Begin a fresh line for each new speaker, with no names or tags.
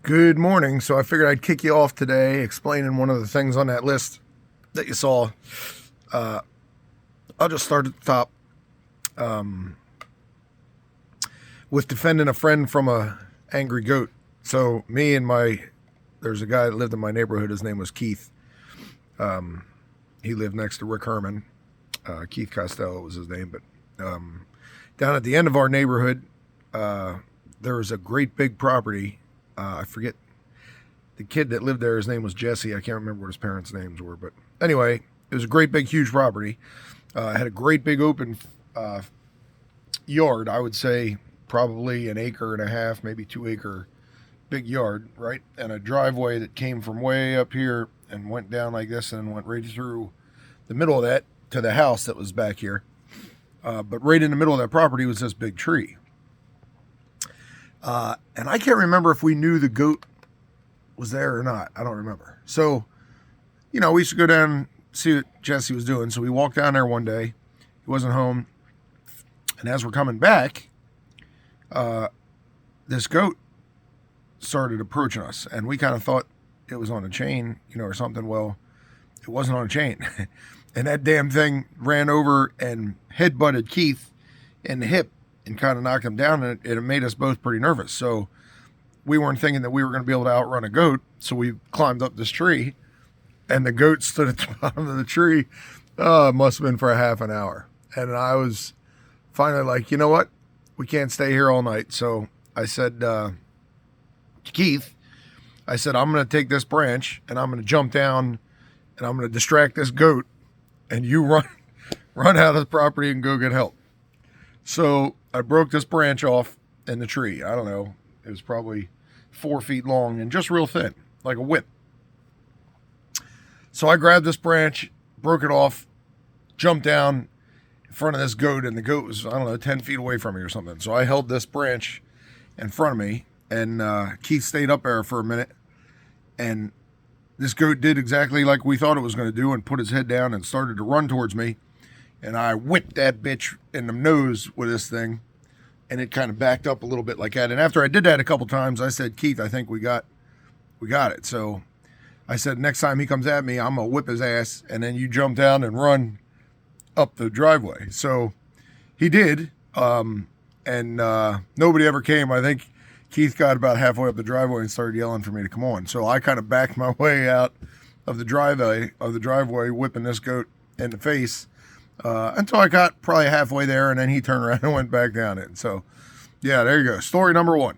Good morning. So I figured I'd kick you off today explaining one of the things on that list that you saw. Uh, I'll just start at the top with defending a friend from a angry goat. So there's a guy that lived in my neighborhood. His name was Keith. He lived next to Rick Herman. Keith Costello was his name. But down at the end of our neighborhood, there was a great big property. I forget the kid that lived there. His name was Jesse. I can't remember what his parents' names were, but anyway, it was a great big huge property. It had a great big open yard. I would say probably an acre and a half, maybe 2 acre big yard, right? And a driveway that came from way up here and went down like this and went right through the middle of that to the house that was back here. But right in the middle of that property was this big tree. And I can't remember if we knew the goat was there or not. I don't remember. So, we used to go down and see what Jesse was doing. So we walked down there one day. He wasn't home. And as we're coming back, this goat started approaching us. And we kind of thought it was on a chain, or something. Well, it wasn't on a chain. And that damn thing ran over and headbutted Keith in the hip and kind of knocked him down, and it made us both pretty nervous. So we weren't thinking that we were going to be able to outrun a goat, so we climbed up this tree, and the goat stood at the bottom of the tree. It must have been for a half an hour. And I was finally like, you know what? We can't stay here all night. So I said to Keith, I'm going to take this branch, and I'm going to jump down, and I'm going to distract this goat, and you run out of the property and go get help. So I broke this branch off in the tree. I don't know. It was probably 4 feet long and just real thin, like a whip. So I grabbed this branch, broke it off, jumped down in front of this goat, and the goat was, 10 feet away from me or something. So I held this branch in front of me, and Keith stayed up there for a minute, and this goat did exactly like we thought it was going to do and put his head down and started to run towards me. And I whipped that bitch in the nose with this thing, and it kind of backed up a little bit like that. And after I did that a couple times, I said, Keith, I think we got it. So I said, next time he comes at me, I'm going to whip his ass, and then you jump down and run up the driveway. So he did, and nobody ever came. I think Keith got about halfway up the driveway and started yelling for me to come on. So I kind of backed my way out of the driveway, whipping this goat in the face. Until I got probably halfway there, and then he turned around and went back down it. So, yeah, there you go. Story number one.